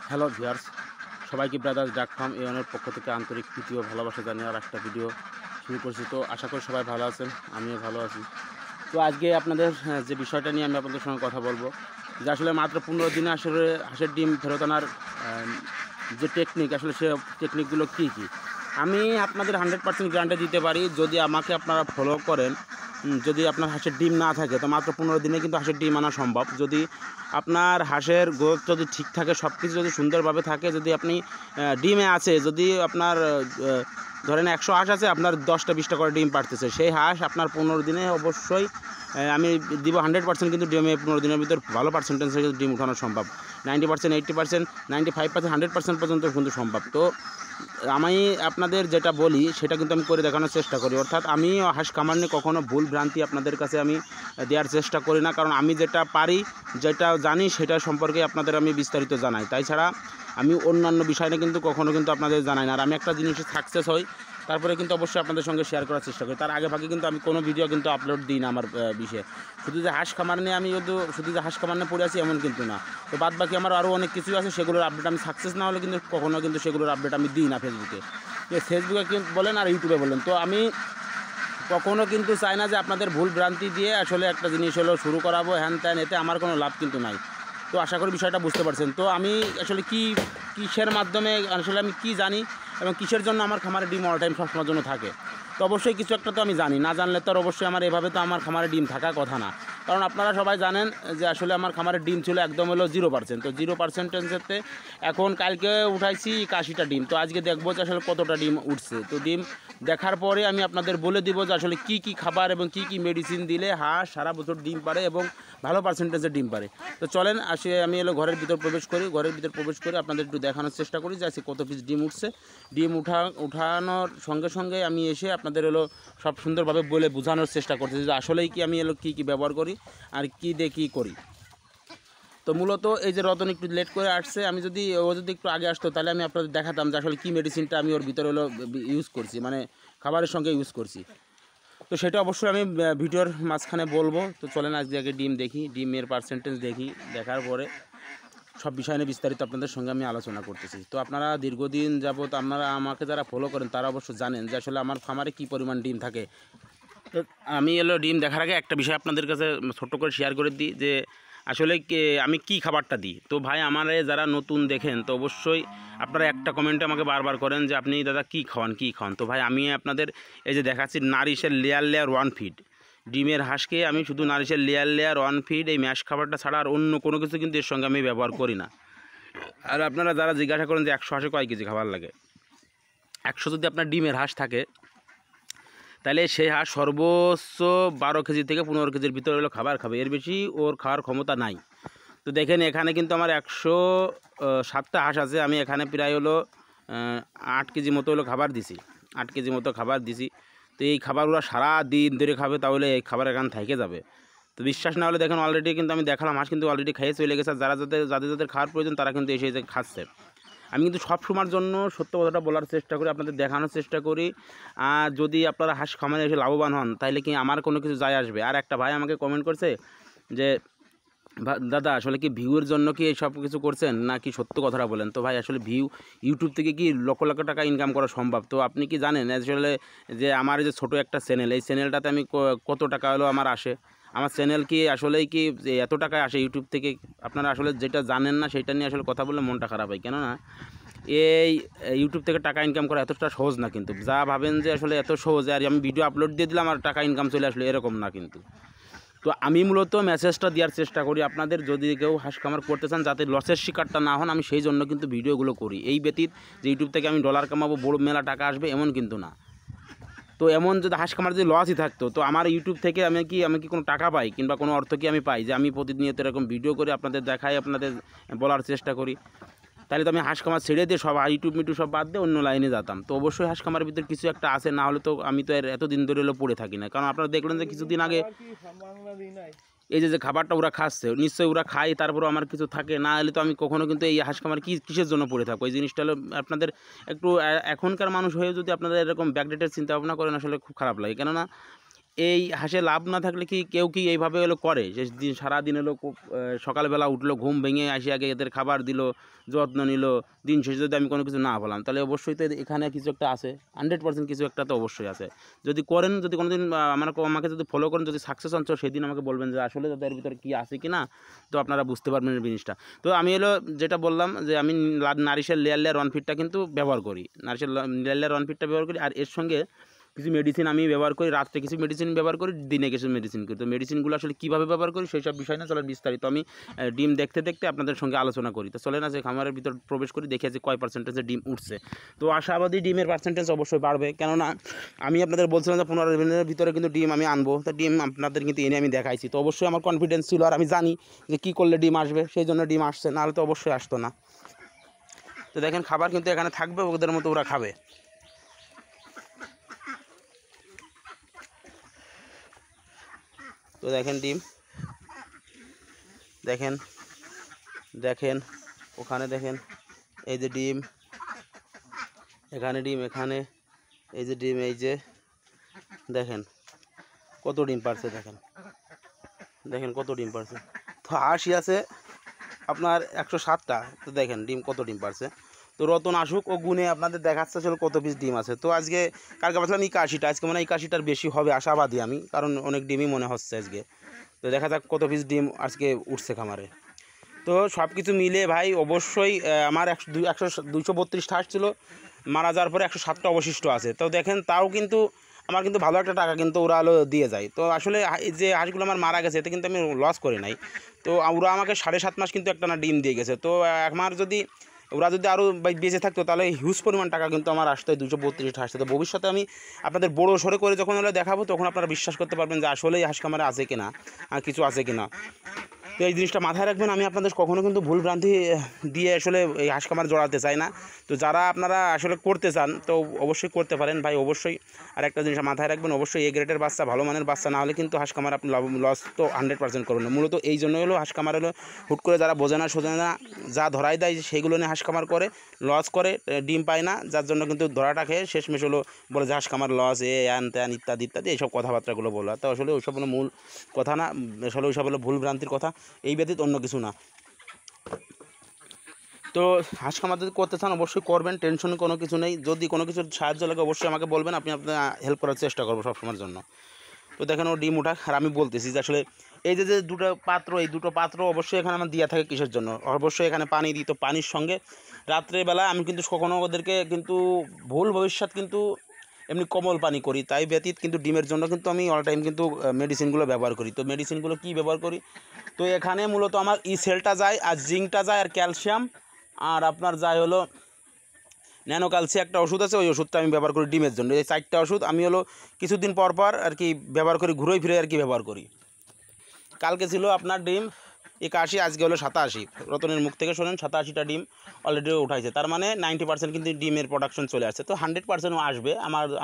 Hello viewers, সবাইকে brothers ডাক farm এর পক্ষ থেকে আন্তরিক প্রীতি ও ভালোবাসা জানিয়ে আর একটা ভিডিও শুরু করছি। তো আশা করি সবাই ভালো আছেন, আমিও ভালো আছি। তো আজকে আপনাদের যে বিষয়টা নিয়ে আমি আপনাদের সঙ্গে কথা বলবো, যে আসলে মাত্র 15 দিনে আসলে হাঁসের ডিম ফেরত আনার যে টেকনিক, আসলে সে টেকনিকগুলো কী কী আমি আপনাদের 100% গ্যারান্টি দিতে পারি। যদি আমাকে আপনারা ফলো করেন, যদি আপনার হাঁসের ডিম না থাকে তো মাত্র 15 দিনে কিন্তু হাঁসের ডিম আনা সম্ভব। যদি আপনার হাঁসের গ্রোথ যদি ঠিক থাকে, সব কিছু যদি সুন্দরভাবে থাকে, যদি আপনি ডিমে আছে, যদি আপনার ধরেন 100 হাঁস আছে, আপনার 10টা 20টা করে ডিম পাড়তেছে, সেই হাঁস আপনার 15 দিনে অবশ্যই আমি দিব 100% কিন্তু ডিমে 15 দিনের ভিতর ভালো পার্সেন্টেজে ডিম উঠানো সম্ভব। 90%, 80%, 95%, 100% পর্যন্ত কিন্তু সম্ভব। তো আমি আপনাদের যেটা বলি সেটা কিন্তু আমি করে দেখানোর চেষ্টা করি। অর্থাৎ আমি হাঁস খামার নিয়ে কখনও ভুল ভ্রান্তি আপনাদের কাছে আমি দেওয়ার চেষ্টা করি না, কারণ আমি যেটা পারি, যেটা জানি, সেটা সম্পর্কে আপনাদের আমি বিস্তারিত জানাই। তাই ছাড়া আমি অন্যান্য বিষয় নিয়ে কিন্তু কখনও কিন্তু আপনাদের জানাই না। আর আমি একটা জিনিসে সাকসেস হই, তারপরে কিন্তু অবশ্যই আপনাদের সঙ্গে শেয়ার করার চেষ্টা করি। তার আগে ভাগে কিন্তু আমি কোনো ভিডিও কিন্তু আপলোড দিই না আমার বিষয়ে। শুধু যে হাঁস খামার নিয়ে আমি শুধু যে হাঁস খামার নিয়ে পড়ে আছি এমন কিন্তু না। তো বাদ বাকি আমার আরও অনেক কিছু আছে, সেগুলোর আপডেট আমি সাকসেস না হলে কিন্তু কখনও কিন্তু সেগুলোর আপডেট আমি দিই না ফেসবুকে। ফেসবুকে বলেন আর ইউটিউবে বলেন। তো আমি কখনও কিন্তু চাই না যে আপনাদের ভুল ভ্রান্তি দিয়ে আসলে একটা জিনিস হলো শুরু করাবো হ্যান ত্যান, এতে আমার কোনো লাভ কিন্তু নাই। তো আশা করি বিষয়টা বুঝতে পারছেন। তো আমি আসলে কিসের মাধ্যমে আসলে আমি কি জানি এবং কিসের জন্য আমার খামারে ডিম অল টাইম সবসময়ের জন্য থাকে, তো অবশ্যই কিছু একটা তো আমি জানি। না জানলে তো অবশ্যই আমার এভাবে তো আমার খামারে ডিম থাকার কথা না। কারণ আপনারা সবাই জানেন যে আসলে আমার খামারের ডিম ছিল একদম হলো 0%। তো 0%-এতে এখন কালকে উঠাইছি 81টা ডিম। তো আজকে দেখবো যে আসলে কতটা ডিম উঠছে। তো ডিম দেখার পরে আমি আপনাদের বলে দিব যে আসলে কী খাবার এবং কী মেডিসিন দিলে হাঁস সারা বছর ডিম পারে এবং ভালো পার্সেন্টেজে ডিম পারে। তো চলেন আমি ঘরের ভিতর প্রবেশ করি। ঘরের ভিতর প্রবেশ করে আপনাদের একটু দেখানোর চেষ্টা করি যে আজকে কত পিস ডিম উঠছে। ডিম উঠানোর সঙ্গে সঙ্গে আমি এসে আপনাদের সব সুন্দরভাবে বলে বোঝানোর চেষ্টা করতেছি যে আসলেই কি আমি কী ব্যবহার করি আর কী দিয়ে কী করি। তো মূলত এই যে রতন একটু লেট করে আসছে, আমি যদি একটু আগে আসতো তাহলে আমি আপনাদের দেখাতাম যে আসলে কী মেডিসিনটা আমি ওর ভিতরে ইউজ করছি, মানে খাবারের সঙ্গে ইউজ করছি। তো সেটা অবশ্যই আমি ভিডিওর মাঝখানে বলবো। তো চলেন আজকে আগে ডিম দেখি, ডিমের পার্সেন্টেজ দেখি, দেখার পরে সব বিষয় নিয়ে বিস্তারিত আপনাদের সঙ্গে আমি আলোচনা করতেছি। তো আপনারা দীর্ঘদিন যাবত আপনারা আমাকে যারা ফলো করেন তারা অবশ্য জানেন যে আসলে আমার খামারে কী পরিমাণ ডিম থাকে। তো আমি ডিম দেখার আগে একটা বিষয় আপনাদের কাছে ছোট্ট করে শেয়ার করে দিই যে আসলে আমি কি খাবারটা দিই। তো ভাই আমারে যারা নতুন দেখেন তো অবশ্যই আপনারা একটা কমেন্টে আমাকে বারবার করেন যে আপনি দাদা কী খাওয়ান। তো ভাই আমি আপনাদের এই যে দেখাচ্ছি নারিশের লেয়ার 1 ফিড। ডিমের হাঁসকে আমি শুধু নারিশের লেয়ার 1 ফিড এই ম্যাশ খাবারটা ছাড়া আর অন্য কোনো কিছু কিন্তু এর সঙ্গে আমি ব্যবহার করি না। আর আপনারা যারা জিজ্ঞাসা করেন যে 100 হাঁসে কয় কেজি খাবার লাগে, 100 যদি আপনার ডিমের হাঁস থাকে তাহলে সেই হাঁস সর্বোচ্চ 12 কেজি থেকে 15 কেজির ভিতরে খাবার খাবে, এর বেশি ওর খাওয়ার ক্ষমতা নাই। তো দেখেন এখানে কিন্তু আমার 107টা হাঁস আছে, আমি এখানে প্রায় 8 কেজি মতো খাবার দিছি, 8 কেজি মতো খাবার দিছি। তো এই খাবারগুলো সারা দিন ধরে খাবে, তাহলে এই খাবার এখানে থেকে যাবে। তো বিশ্বাস না হলে দেখেন অলরেডি কিন্তু আমি দেখালাম হাঁস কিন্তু অলরেডি খেয়ে চলে গেছে। যাদের খাওয়ার প্রয়োজন তারা কিন্তু এসে খাচ্ছে। আমি কিন্তু সব সময়ের জন্য সত্য কথাটা বলার চেষ্টা করি, আপনাদের দেখানোর চেষ্টা করি। আর যদি আপনারা হাঁস খামারে এসে লাভবান হন তাহলে কি আমার কোনো কিছু যায় আসবে। আর একটা ভাই আমাকে কমেন্ট করছে যে দাদা আসলে কি ভিউয়ের জন্য কি এই সব কিছু করছেন নাকি সত্য কথাটা বলেন। তো ভাই আসলে ইউটিউব থেকে কি লক্ষ লক্ষ টাকা ইনকাম করা সম্ভব। তো আপনি কি জানেন আসলে যে আমার যে ছোটো একটা চ্যানেল, এই চ্যানেলটাতে আমি কত টাকা আমার আসে। আমার চ্যানেল কি আসলেই কি এত টাকায় আসে ইউটিউব থেকে। আপনারা আসলে যেটা জানেন না সেটা নিয়ে আসলে কথা বললে মনটা খারাপ হয়। কেননা এই ইউটিউব থেকে টাকা ইনকাম করা এতটা সহজ না কিন্তু। যা ভাবেন যে আসলে এত সহজ আর আমি ভিডিও আপলোড দিয়ে দিলাম আর টাকা ইনকাম চলে আসলো, এরকম না কিন্তু। তো আমি মূলত মেসেজটা দেওয়ার চেষ্টা করি আপনাদের, যদি কেউ হাঁস খামার করতে চান যাতে লসের শিকারটা না হন, আমি সেই জন্য কিন্তু ভিডিওগুলো করি। এই ব্যতীত যে ইউটিউব থেকে আমি ডলার কামাবো, বড় মেলা টাকা আসবে এমন কিন্তু না। তো এমন যদি হাঁস খামার যদি লসই থাকতো তো আমার ইউটিউব থেকে আমি কি কোনো টাকা পাই কিংবা কোনো অর্থ কি আমি পাই যে আমি প্রতিনিয়ত এরকম ভিডিও করে আপনাদের দেখাই, আপনাদের বলার চেষ্টা করি। তাহলে তো আমি হাঁস খামার ছেড়ে দিয়ে সব ইউটিউব সব বাদ দিয়ে অন্য লাইনে যেতাম। তো অবশ্যই হাঁস খামারের ভিতরে কিছু একটা আছে, না হলে তো আমি তো এতদিন ধরে পড়ে থাকি না। কারণ আপনারা দেখলেন যে কিছুদিন আগে এই যে খাবারটা ওরা খাচ্ছে, নিশ্চয়ই ওরা খায়, তারপরেও আমার কিছু থাকে না হলে তো আমি কখনো কিন্তু এই হাঁস খামার কিসের জন্য পড়ে থাকবো। এই জিনিসটা হলো আপনাদের একটু এখনকার মানুষ হয়ে যদি আপনাদের এরকম ব্যাকডেটের চিন্তা ভাবনা করেন আসলে খুব খারাপ লাগে। কেননা এই হাঁসে লাভ না থাকলে কি কেউ কি এইভাবে হলো করে যে সারাদিন হলো সকালবেলা উঠলো ঘুম ভেঙে আসি আগে এদের খাবার দিল, যত্ন নিল, দিন শেষে যদি আমি কোনো কিছু না পেলাম তাহলে অবশ্যই তো এখানে কিছু একটা আছে, 100% কিছু একটা তো অবশ্যই আছে। যদি করেন, যদি কোনো দিন আমাকে যদি ফলো করেন, যদি সাকসেস হন, সেদিন আমাকে বলবেন যে আসলে তাদের ভিতরে কী আছে কি না, তো আপনারা বুঝতে পারবেন এই জিনিসটা। তো আমি হলো যেটা বললাম যে আমি নারিশের লেয়ার ওয়ানফিটটা কিন্তু ব্যবহার করি, নারিশের লেয়ার ওয়ানফিটটা ব্যবহার করি, আর এর সঙ্গে কিছু মেডিসিন আমি ব্যবহার করি, রাত্রে কিছু মেডিসিন ব্যবহার করি, দিনে কিছু মেডিসিন করি। তো মেডিসিনগুলো আসলে কীভাবে ব্যবহার করি সেই সব বিষয় না, চলেন বিস্তারিত আমি ডিম দেখতে দেখতে আপনাদের সঙ্গে আলোচনা করি। তো চলেন যে খামারের ভিতর প্রবেশ করি, দেখে যে কয় পার্সেন্টেজে ডিম উঠছে। তো আশাবাদী ডিমের পার্সেন্টেজ অবশ্যই বাড়বে, কেননা আমি আপনাদের বলছিলাম যে 15 দিনের ভিতরে কিন্তু ডিম আমি আনবো, তো ডিম আপনাদের কিন্তু এনে আমি দেখাইছি। তো অবশ্যই আমার কনফিডেন্স ছিল, আর আমি জানি যে কী করলে ডিম আসবে, সেই জন্য ডিম আসছে, নাহলে তো অবশ্যই আসতো না। তো দেখেন খাবার কিন্তু এখানে থাকবে, ওদের মতো ওরা খাবে। তো দেখেন ডিম, দেখেন দেখেন ওখানে দেখেন, এই যে ডিম, এখানে ডিম, এখানে এই যে ডিম, এই যে দেখেন কত ডিম পারছে, দেখেন দেখেন কত ডিম পারছে। তো হাঁসই আছে আপনার 107টা। তো দেখেন ডিম কত ডিম পারছে। তো রতন আসুক, ও গুনে আপনাদের দেখাচ্ছে আসলে কত পিস ডিম আছে। তো আজকে কালকে বলছিলাম 81টা, আজকে মনে হয় 81টার বেশি হবে, আশাবাদী আমি, কারণ অনেক ডিমই মনে হচ্ছে আজকে। তো দেখা যাক কত পিস ডিম আজকে উঠছে খামারে। তো সব কিছু মিলে ভাই অবশ্যই আমার 232টা হাঁস ছিল, মারা যাওয়ার পরে 107টা অবশিষ্ট আছে। তো দেখেন তাও কিন্তু আমার কিন্তু ভালো একটা টাকা কিন্তু ওরা আলো দিয়ে যায়। তো আসলে এই যে হাঁসগুলো আমার মারা গেছে এতে কিন্তু আমি লস করি নাই। তো ওরা আমাকে 7.5 মাস কিন্তু একটা না ডিম দিয়ে গেছে। তো আমার যদি ওরা যদি আরও বেঁচে থাকতো তাহলে হিউজ পরিমাণ টাকা কিন্তু আমার আসতো 232টা হাঁস। তো ভবিষ্যতে আমি আপনাদের বড়ো সরে করে যখন ওরা দেখাবো তখন আপনারা বিশ্বাস করতে পারবেন যে আসলেই হাঁস খামারে আছে কিনা, আর কিছু আছে কিনা। তো এই জিনিসটা মাথায় রাখবেন, আমি আপনাদের কখনও কিন্তু ভুল ভ্রান্তি দিয়ে আসলে এই হাঁস খামার জড়াতে চাই না। তো যারা আপনারা আসলে করতে চান তো অবশ্যই করতে পারেন ভাই, অবশ্যই। আর একটা জিনিস মাথায় রাখবেন, অবশ্যই এ গ্রেডের বাচ্চা, ভালো মানের বাচ্চা না হলে কিন্তু হাঁস খামার আপনি লস তো 100% করবেন না। মূলত এই জন্য হলো হাঁস খামার হলো হুট করে যারা বোঝে না শোধে না, যা ধরাই দেয় সেইগুলো নিয়ে হাঁস খামার করে, লস করে, ডিম পায় না, যার জন্য কিন্তু ধরাটা খেয়ে শেষমেশ হলো বলে যে হাঁস খামার লস, অ্যান ত্যান ইত্যাদি ইত্যাদি এইসব কথাবার্তাগুলো বলা। তো আসলে ওইসব হলো মূল কথা না, আসলে ওইসব হলো ভুল ভ্রান্তির কথা, এই ব্যতীত অন্য কিছু না। তো হাঁস খামার যদি করতে চান অবশ্যই করবেন, টেনশন কোনো কিছু নেই। যদি কোনো কিছুর সাহায্য লাগে অবশ্যই আমাকে বলবেন, আপনি আপনার হেল্প করার চেষ্টা করবো সবসময়ের জন্য। তো দেখেন ও ডিম উঠাক, আর আমি বলতেছি যে আসলে এই যে দুটো পাত্র, এই দুটো পাত্র অবশ্যই এখানে আমার দেওয়া থাকে কিসের জন্য, অবশ্যই এখানে পানি দিই। তো পানির সঙ্গে রাত্রেবেলা আমি কিন্তু কখনও ওদেরকে কিন্তু ভুল ভবিষ্যৎ কিন্তু এমনি কোমল পানি করি, তাই ব্যতীত কিন্তু ডিমের জন্য কিন্তু আমি অল টাইম কিন্তু মেডিসিনগুলো ব্যবহার করি। তো মেডিসিনগুলো কী ব্যবহার করি, তো এখানে মূলত আমার সেলটা যায়, আর জিঙ্কটা যায়, আর ক্যালসিয়াম, আর আপনার যায় হলো ন্যানো ক্যালসি একটা ওষুধ আছে, ওই ওষুধটা আমি ব্যবহার করি ডিমের জন্য। এই 4টা ওষুধ আমি হলো কিছুদিন পর পর আর কি ব্যবহার করি, ঘুরে ফিরে আর কি ব্যবহার করি। কালকে ছিল আপনার ডিম 81, আজকে হলো 87। রতনের মুখ থেকে শোনেন 87টা ডিম অলরেডি উঠাইছে, তার মানে 90% কিন্তু ডিমের প্রোডাকশন চলে আসছে। তো 100%ও আসবে,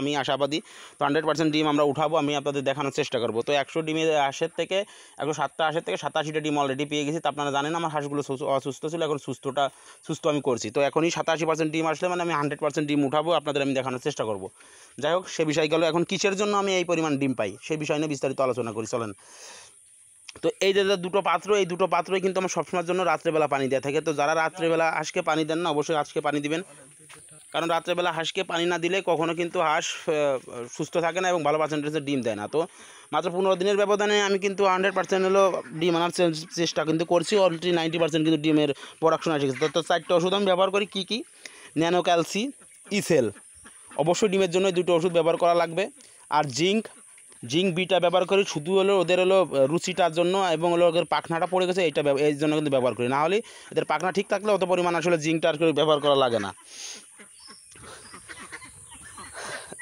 আমি আশাবাদী। তো 100% ডিম আমরা উঠাবো, আমি আপনাদের দেখানোর চেষ্টা করবো। তো 100 ডিমের হাঁসের থেকে 107টা হাঁসের থেকে 87টা ডিম অলরেডি পেয়ে গেছি। তো আপনারা জানেন আমার হাঁসগুলো অসুস্থ ছিল, এখন সুস্থ আমি করছি। তো এখনই 87% ডিম আসলে মানে আমি 100% ডিম উঠাবো, আপনাদের আমি দেখানোর চেষ্টা করবো। যাই হোক, সে বিষয় গেল। এখন কিসের জন্য আমি এই পরিমাণ ডিম পাই সেই বিষয় নিয়ে বিস্তারিত আলোচনা করি, চলেন। তো এই যে দুটো পাত্র, এই দুটো পাত্রই কিন্তু আমার সবসময়ের জন্য রাত্রেবেলা পানি দেওয়া থাকে। তো যারা রাত্রেবেলা হাঁসকে পানি দেন না অবশ্যই হাঁসকে পানি দিবেন, কারণ রাত্রেবেলা হাঁসকে পানি না দিলে কখনো কিন্তু হাঁস সুস্থ থাকে না এবং ভালো পার্সেন্টেজে ডিম দেয় না। তো মাত্র 15 দিনের ব্যবধানে আমি কিন্তু 100% হলো ডিম আনার চেষ্টা কিন্তু করছি, অলরেডি 90% কিন্তু ডিমের প্রোডাকশন এসে গেছে। তো 4টা ওষুধ আমি ব্যবহার করি, কী কী, ন্যানো ক্যালসি, ইসেল, অবশ্যই ডিমের জন্য এই দুটো ওষুধ ব্যবহার করা লাগবে। আর জিঙ্ক বিটা ব্যবহার করি, শুধু হলো ওদের হলো রুচিটার জন্য, এবং হলো ওদের পাখনাটা পড়ে গেছে এইটা এই জন্য কিন্তু ব্যবহার করি, না হলে এদের পাখনা ঠিক থাকলে অত পরিমাণ আসলে জিঙ্কটা আর ব্যবহার করা লাগে না।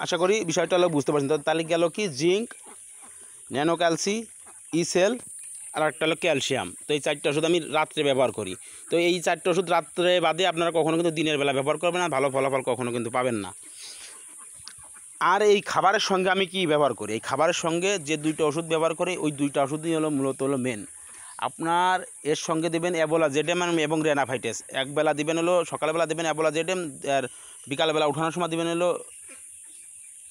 আশা করি বিষয়টা হলো বুঝতে পারছেন। তাহলে গেল কি, জিঙ্ক, ন্যানো ক্যালসি, ইসেল, আর একটা হলো ক্যালসিয়াম। তো এই 4টা ওষুধ আমি রাত্রে ব্যবহার করি। তো এই 4টা ওষুধ রাত্রে বাদে আপনারা কখনো কিন্তু দিনের বেলা ব্যবহার করবেন না, ভালো ফলাফল কখনো কিন্তু পাবেন না। আর এই খাবারের সঙ্গে আমি কি ব্যবহার করি, এই খাবারের সঙ্গে যে 2টা ওষুধ ব্যবহার করি, ওই 2টা ওষুধই হলো মূলত হলো মেন। আপনার এর সঙ্গে দেবেন অ্যাবোলা জেডেম এবং রেনাফাইটেস। একবেলা দিবেন হলো, সকালবেলা দেবেন অ্যাবোলা জেডেম, আর বিকালবেলা উঠানোর সময় দেবেন হলো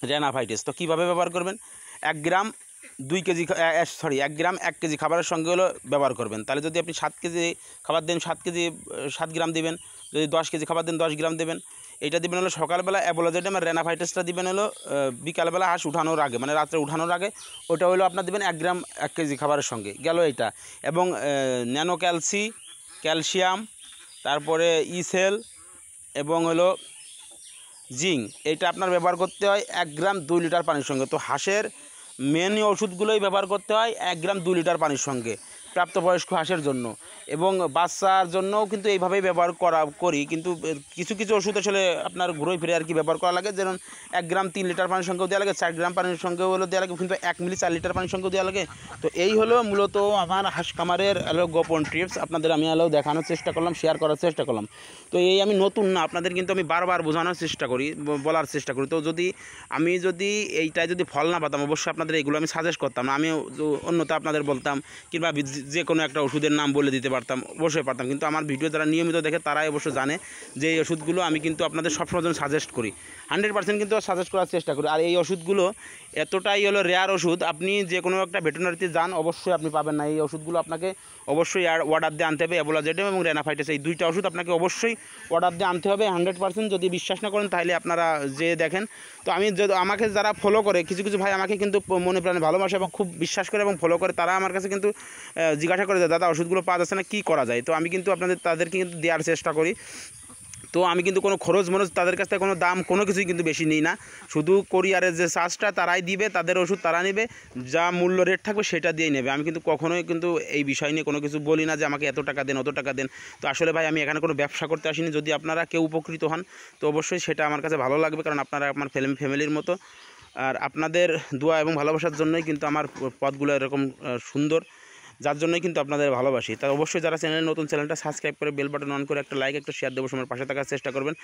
রেনাফাইটেস। তো কীভাবে ব্যবহার করবেন, 1 গ্রাম 2 কেজি 1 গ্রাম 1 কেজি খাবারের সঙ্গে হলো ব্যবহার করবেন। তাহলে যদি আপনি 7 কেজি খাবার দেন 7 গ্রাম দিবেন, যদি 10 কেজি খাবার দেন 10 গ্রাম দেবেন। এটা দিবেন হলো সকালবেলা অ্যাবোলাজেডাম আর রেনাভাইটাসটা দিবেন হলো বিকালবেলা হাঁস উঠানোর আগে, মানে রাত্রে উঠানোর আগে। ওটা হলো আপনার দিবেন 1 গ্রাম 1 কেজি খাবারের সঙ্গে, গেল এটা। এবং ন্যানো ক্যালসিয়াম, তারপরে ইসেল এবং হলো জিঙ্ক, এটা আপনার ব্যবহার করতে হয় 1 গ্রাম 2 লিটার পানির সঙ্গে। তো হাঁসের মেন ওষুধগুলোই ব্যবহার করতে হয় 1 গ্রাম 2 লিটার পানির সঙ্গে প্রাপ্তবয়স্ক হাঁসের জন্য, এবং বাচ্চার জন্যও কিন্তু এইভাবেই ব্যবহার করি। কিন্তু কিছু কিছু ওষুধ আসলে আপনার ঘুরে ফিরে আর কি ব্যবহার করা লাগে, যেমন 1 গ্রাম 3 লিটার পানির সঙ্গেও দেওয়া লাগে, 4 গ্রাম পানির সঙ্গেও হলো দেওয়া লাগে, কিন্তু 1 মিলি 4 লিটার পানির সঙ্গেও দেওয়া লাগে। তো এই হলো মূলত আমার হাঁস খামারের গোপন টিপস, আপনাদের আমি দেখানোর চেষ্টা করলাম, শেয়ার করার চেষ্টা করলাম। তো এই আমি নতুন না, আপনাদের কিন্তু আমি বারবার বোঝানোর চেষ্টা করি, বলার চেষ্টা করি। তো আমি যদি এইটায় যদি ফল না পেতাম, অবশ্যই আপনাদের এগুলো আমি সাজেস্ট করতাম না, আমি অন্যতা আপনাদের বলতাম, কিংবা যে কোনো একটা ওষুধের নাম বলে দিতে পারতাম, অবশ্যই পারতাম। কিন্তু আমার ভিডিও যারা নিয়মিত দেখে তারাই অবশ্যই জানে যে এই ওষুধগুলো আমি কিন্তু আপনাদের সবসময় জন্য সাজেস্ট করি, 100% কিন্তু সাজেস্ট করার চেষ্টা করি। আর এই ওষুধগুলো এতটাই হলো রেয়ার ওষুধ, আপনি যে কোনো একটা ভেটেরিনারিতে যান অবশ্যই আপনি পাবেন না। এই ওষুধগুলো আপনাকে অবশ্যই অর্ডার দিয়ে আনতে হবে, অ্যাবোলাজেডাম এবং রেনাভাইটাস, এই 2টা ওষুধ আপনাকে অবশ্যই অর্ডার দিয়ে আনতে হবে 100%। যদি বিশ্বাস না করেন তাহলে আপনারা যে দেখেন। তো আমাকে যারা ফলো করে, কিছু কিছু ভাই আমাকে কিন্তু মনে প্রাণে ভালোবাসে এবং খুব বিশ্বাস করে এবং ফলো করে, তারা আমার কাছে কিন্তু জিজ্ঞাসা করে যে দাদা ওষুধগুলো পাওয়া যাচ্ছে না, কী করা যায়। তো আমি কিন্তু তাদেরকে কিন্তু দেওয়ার চেষ্টা করি। তো আমি কিন্তু কোনো খরচ তাদের কাছ থেকে কোনো দাম কোনো কিছুই কিন্তু বেশি নিই না, শুধু কোরিয়ারের যে চার্জটা তারাই দিবে, তাদের ওষুধ তারা নেবে, যা মূল্য রেট থাকবে সেটা দিয়েই নেবে। আমি কিন্তু কখনোই কিন্তু এই বিষয় নিয়ে কোনো কিছু বলি না যে আমাকে এত টাকা দেন অত টাকা দেন। তো আসলে ভাই আমি এখানে কোনো ব্যবসা করতে আসিনি, যদি আপনারা কেউ উপকৃত হন তো অবশ্যই সেটা আমার কাছে ভালো লাগবে, কারণ আপনারা আমার ফ্যামিলির মতো। আর আপনাদের দোয়া এবং ভালোবাসার জন্যই কিন্তু আমার পথগুলো এরকম সুন্দর, যার জন্যই কিন্তু আপনাদের ভালোবাসি। তাই অবশ্যই যারা নতুন চ্যানেলটা সাবস্ক্রাইব করে বেল বাটন অন করে একটা লাইক একটা শেয়ার দেবো, সময় পাশে থাকার চেষ্টা করবেন।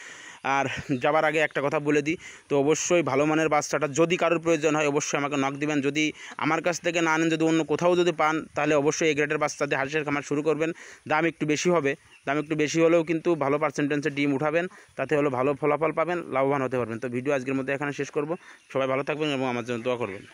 আর যাবার আগে একটা কথা বলে দিই, তো অবশ্যই ভালো মানের বাচ্চাটা যদি কারোর প্রয়োজন হয় অবশ্যই আমাকে নক দিবেন। যদি আমার কাছ থেকে না আনেন, যদি অন্য কোথাও যদি পান, তাহলে অবশ্যই এই গ্রেডের বাচ্চা দিয়ে হাঁসের খামার শুরু করবেন। দাম একটু বেশি হবে, দাম একটু বেশি হলেও কিন্তু ভালো পার্সেন্টেজের ডিম উঠাবেন, তাতে হলো ভালো ফলাফল পাবেন, লাভবান হতে পারবেন। তো ভিডিও আজকের মধ্যে এখানে শেষ করব। সবাই ভালো থাকবেন এবং আমার জন্য দোয়া করবেন।